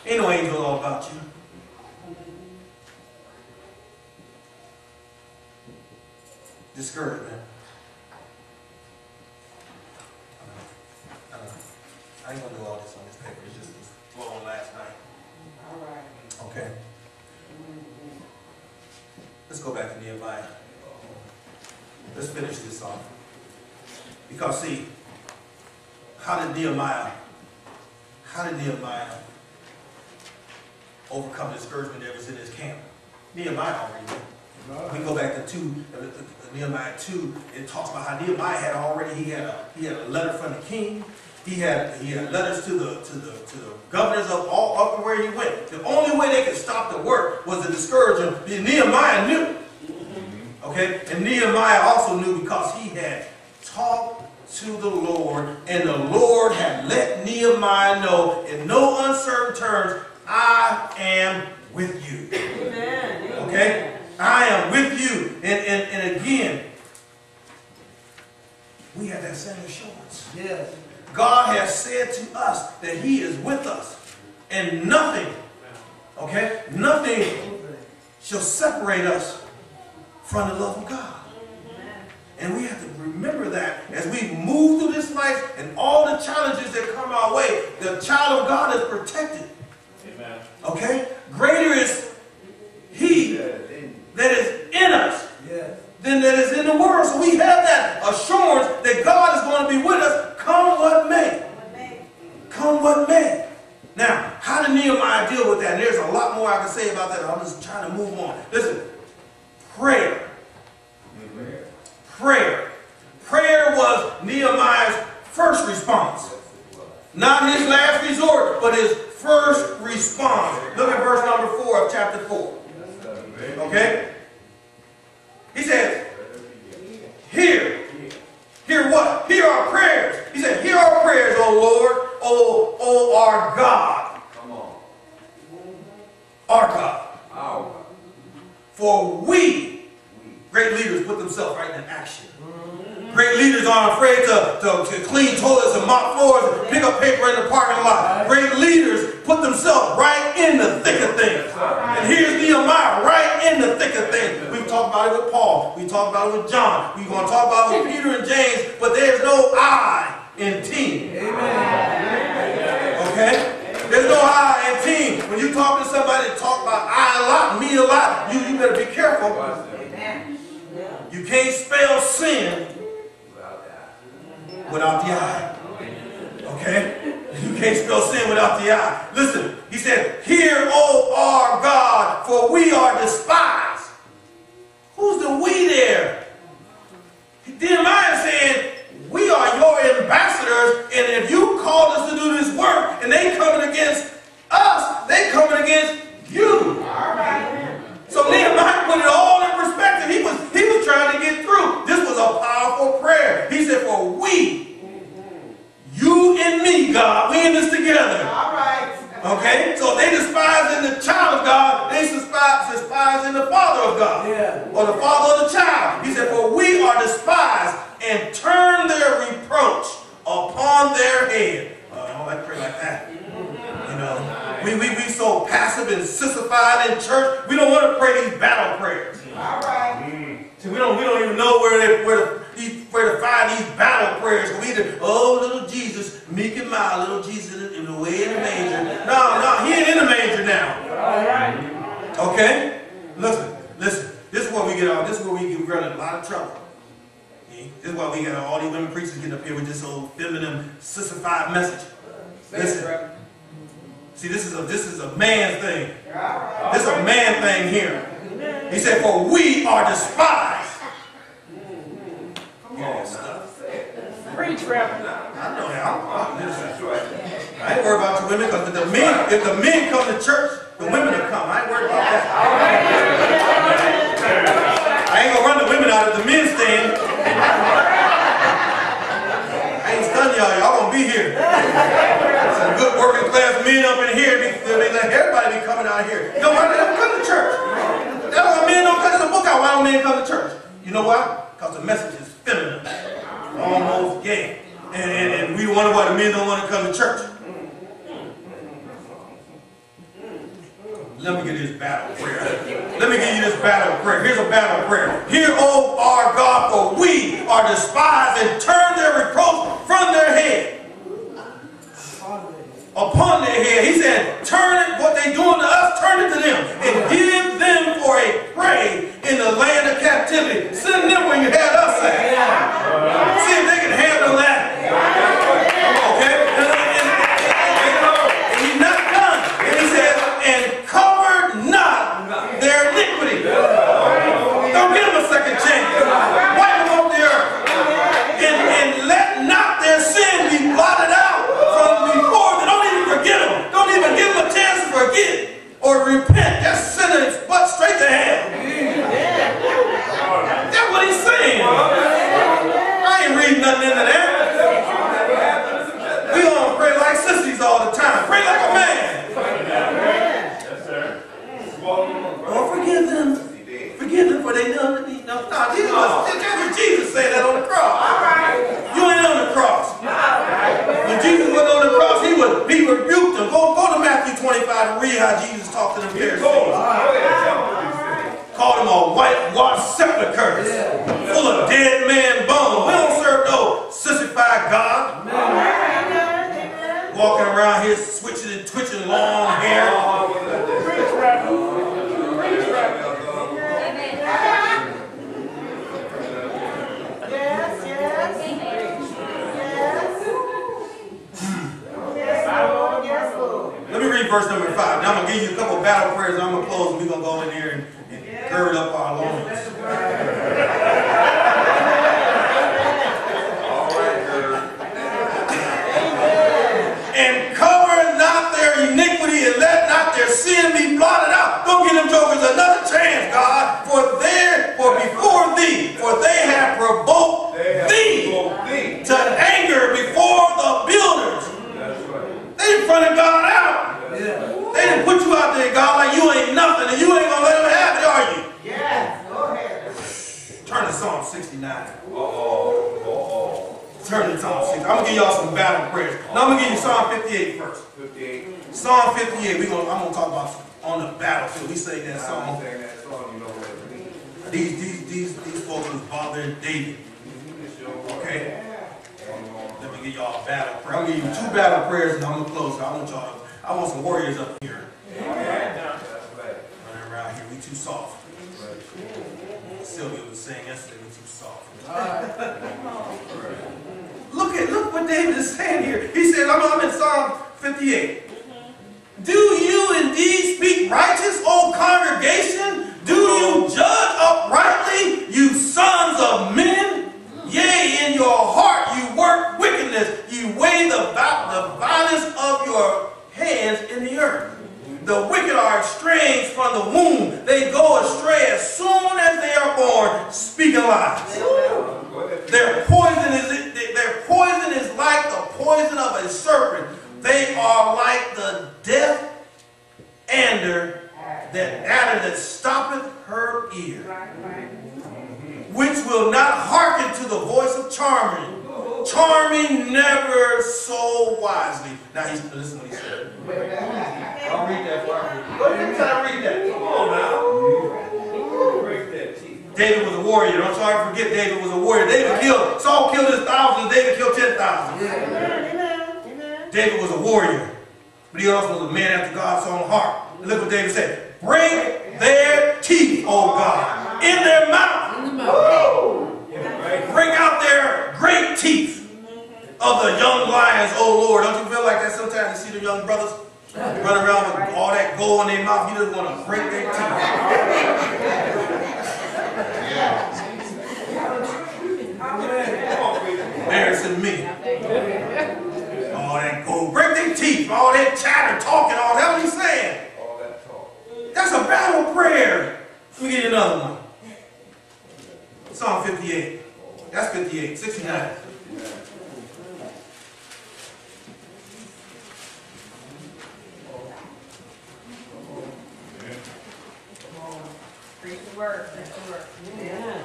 Ain't no angel all about you. Discouragement. I ain't gonna do all this on this paper. It's just what on last night. All right. Okay. Let's go back to Nehemiah. Let's finish this off. Because see, how did Nehemiah overcome discouragement that was in his camp? Nehemiah already did. We go back to Nehemiah 2. It talks about how Nehemiah had already he had a letter from the king. He had letters to the governors of all up where he went. The only way they could stop the work was to discourage him. Nehemiah knew. Okay, and Nehemiah also knew because he had talked to the Lord, and the Lord had let Nehemiah know in no uncertain terms, I am with you. Amen. Okay? I am with you. And again, we have that same assurance. Yes. God has said to us that he is with us. And nothing, okay, nothing shall separate us from the love of God. And we have to remember that as we move through this life and all the challenges that come our way, the child of God is protected. Amen. Okay? Greater is he that is in us than that is in the world. So we have that assurance that God is going to be with us, come what may. Come what may. Now, how did Nehemiah deal with that? And there's a lot more I can say about that. I'm just trying to move on. Listen, prayer. Prayer was Nehemiah's first response. Not his last resort, but his first response. Look at verse number 4 of chapter 4. Okay? He says, hear what? Hear our prayers. He said, hear our prayers, O Lord, O our God. Come on. Our God. Our God. For we, great leaders put themselves right in action. Great leaders aren't afraid to clean toilets and mop floors and pick up paper in the parking lot. Great leaders put themselves right in the thick of things. And here's Nehemiah right in the thick of things. We've talked about it with Paul. We talked about it with John. We're going to talk about it with Peter and James. But there's no I in team. Okay? There's no I in team. When you talk to somebody that talk about I a lot, me a lot, you better be careful. You can't spell sin without the I. Okay? You can't spell sin without the I. Listen, he said, hear, O our God, for we are despised. Who's the we there? Nehemiah is saying, we are your ambassadors, and if you called us to do this work, and they coming against us, they coming against you. All right. So Nehemiah put it all in perspective. He was trying to get through. This was a powerful prayer. He said, for we, you and me, God, we in this together. All right. Okay? So they despise in the child of God, they despise in the father of God. Yeah. Or the father of the child. He said, for we are despised and turn their reproach upon their head. I don't like to pray like that. You know, we so passive and sissified in church. We don't want to pray these battle prayers. All right. See, we don't even know where to find these battle prayers. We either, oh, little Jesus, meek and mild, little Jesus in the way in the manger. No, he ain't in the manger now. All right. Okay? Listen. This is where we get out. This is where we get run in a lot of trouble. See? This is why we got all these women preachers getting up here with this old feminine, sissified message. Listen. See, this is a man thing. This is a man thing here. He said, for we are despised. Come on, stuff. Preach, Reverend. I know that. I ain't worried about the women, because if the men come to church, the women will come. I ain't worried about that. I ain't gonna run the women out of the men stand. I ain't stunned y'all. Y'all gonna be here. Some good working class men up in here. They let everybody be coming out here. You know why they don't come to church? That's why men don't cut the book out. Why don't men come to church? You know why? Because the message is feminine. Almost gay. And we wonder why the men don't want to come to church. Let me give you this battle prayer. Let me give you this battle prayer. Here's a battle prayer. Hear, O our God, for we are despised, and turn their reproach from their head. Upon their head. He said, turn it, what they doing to us, turn it to them. And give them for a prey in the land of captivity. Send them where you had us at. See if they can handle that. Okay? And he's not done. And he says, and cover not their iniquity. Don't give them a second chance. Wipe them off the earth. And let not their sin be blotted out from before them. Don't even forget them. Don't even give them a chance to forget or repent. Just send his butt straight to hell. That's what he's saying. I ain't reading nothing into that. We gonna pray like sissies all the time. Pray like a man. Yes, sir. Oh, forgive them. Forgive them for they know that they know. No, Jesus said that on the cross. You ain't on the cross. When Jesus went on the cross, he rebuked them. Go to Matthew 25 and read how Jesus talked to them Pharisees. Called them a whitewashed sepulchres, full of dead man bones. We don't serve no sissified God. Walking around here switching and twitching long hair. Let me read verse number 5. Now I'm going to give you a couple of battle prayers. I'm going to close and we're going to go in here and gird up our loins. And cover not their iniquity, and let not their sin be blotted out. Don't give them jokers another chance, God, for before thee, for they have provoked thee to anger before the builders. They didn't front God out. They didn't put you out there, God, like you ain't nothing, and you ain't gonna let them have it, are you? Yes, go ahead. Turn to Psalm 69. Turn to Psalm 69. I'm gonna give y'all some battle prayers. Now I'm gonna give you Psalm 58 first. 58. Psalm 58. I'm gonna talk about on the battlefield. We say that song. These folks was bothering David. Okay. Let me give y'all a battle prayer. I'm gonna give you 2 battle prayers and I'm gonna close. I want some warriors up here. Running around here. We too soft. Sylvia was saying yesterday we too soft. Look what David is saying here. He said, I'm in Psalm 58. Do you indeed speak righteous, O congregation? Do you judge uprightly, you sons of men? Yea, in your heart you work wickedness. You weigh the violence of your hands in the earth. The wicked are estranged from the womb. They go astray as soon as they are born, speaking lies. Their poison is like the poison of a serpent. They are like the deaf adder that stoppeth her ear, which will not hearken to the voice of charming. Charming never so wisely. Now listen what he said. I'll read that for you. Go ahead and read that. Come on now. David was a warrior. Don't you ever forget David was a warrior. Saul killed his 1,000, David killed 10,000. Amen. David was a warrior. But he also was a man after God's own heart. And look what David said. Break their teeth, O God, in their mouth. Bring out their great teeth of the young lions, O Lord. Don't you feel like that sometimes you see the young brothers run around with all that gold in their mouth? You just want to break their teeth. Embarrassing me. All that gold. Break their teeth. All that chatter, talking, all that. What he's saying? All that talk. That's a battle prayer. Let me give you another one. Psalm 58. That's 58. 69. Preach the word. Preach the word. Yeah.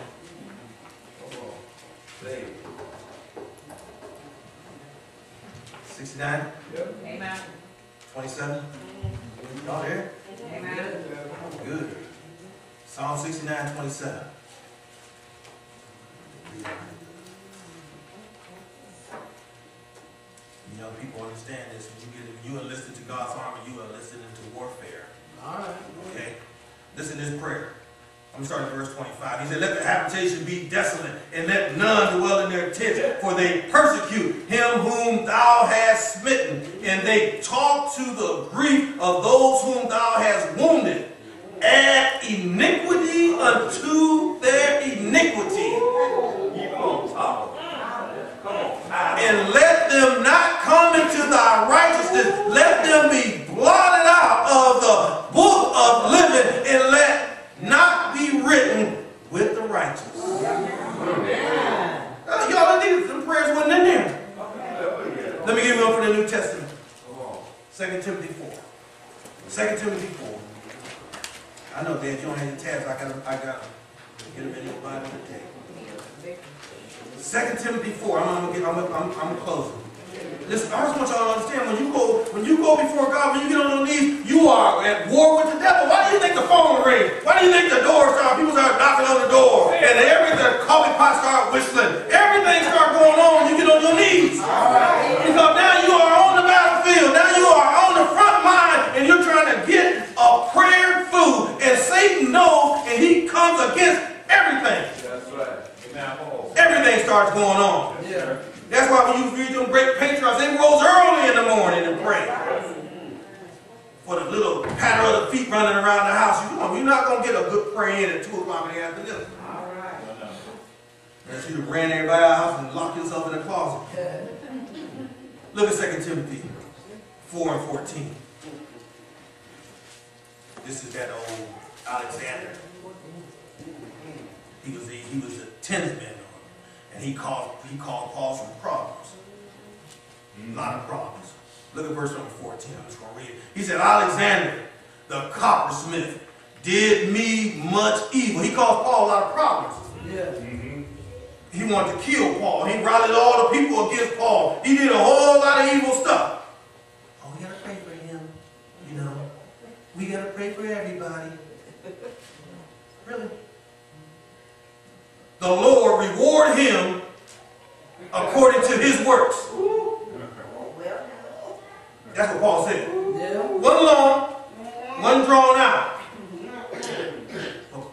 69. Amen. 27. Y'all there? Amen. good. Psalm 69:27. You know, people understand this. When you enlisted to God's army, you enlisted into warfare. All right. Okay? Listen to this prayer. I'm starting at verse 25. He said, let the habitation be desolate, and let none dwell in their tents, for they persecute him whom thou hast smitten, and they talk to the grief of those whom thou hast wounded. Add iniquity unto their iniquity. And let them not come into thy righteousness. Let them be blotted out of the book of living, and let not be written with the righteous. Y'all, some prayers wasn't in there. Let me give you one for the New Testament. 2 Timothy 4. 2 Timothy 4. I know, Dad, you don't have your tabs. I got get them in your Bible today. 2 Timothy 4. I'm closing. Listen, I just want y'all to understand, when you go before God, when you get on your knees, you are at war with the devil. Why do you think the phone rings? Why do you think the door starts? People start knocking on the door, and the coffee pot start whistling. Everything starts going on when you get on your knees. Because now you are on the battlefield. Now you are on the front line, and you're trying to get a prayer food. And Satan knows, and he comes against everything. That's right. Everything starts going on. Yeah. That's why when you read them great patriarchs, they rose early in the morning and prayed. For the little patter of the feet running around the house, you're not going to get a good prayer in at 2 o'clock in the afternoon. All right. Unless you ran everybody out of the house and locked yourself in the closet. Look at 2 Timothy 4 and 14. This is that old Alexander. He was the 10th man. And he caused Paul some problems. A lot of problems. Look at verse number 14. I'm just going to read it. He said, Alexander, the coppersmith, did me much evil. He caused Paul a lot of problems. Yeah. He wanted to kill Paul. He rallied all the people against Paul. He did a whole lot of evil stuff. Oh, we got to pray for him. You know, we got to pray for everybody. Really? The Lord reward him according to his works. That's what Paul said. Yeah. One long, one drawn out.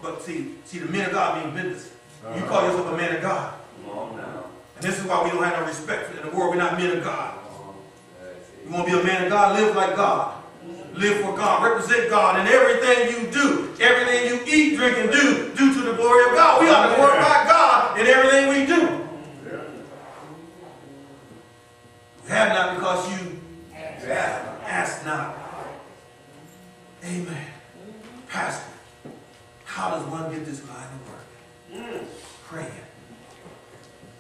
But see, the men of God mean business. You call yourself a man of God. And this is why we don't have no respect for in the world. We're not men of God. You want to be a man of God? Live like God. Live for God. Represent God in everything you do. Everything you eat, drink, and do to the glory of God. We ought to glorify God in everything we do. You have not because you ask not. Amen. Pastor, how does one get this line of work? Praying,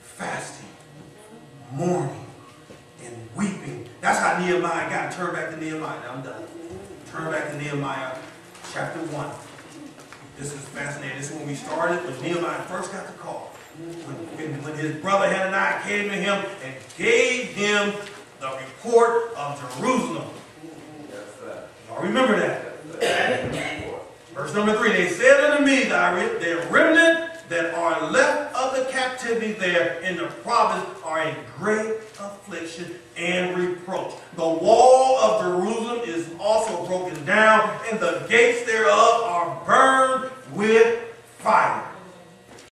fasting, mourning, and weeping. That's how Nehemiah got. Turn back to Nehemiah. Now I'm done. Turn back to Nehemiah chapter 1. This is fascinating. This is when we started, when Nehemiah first got the call. When his brother Hananiah came to him and gave him the report of Jerusalem. Y'all remember that? Verse number 3, they said unto me, the remnant that are left of the captivity there in the province are in great affliction and reproach. The wall of Jerusalem is also broken down, and the gates thereof are burned with fire.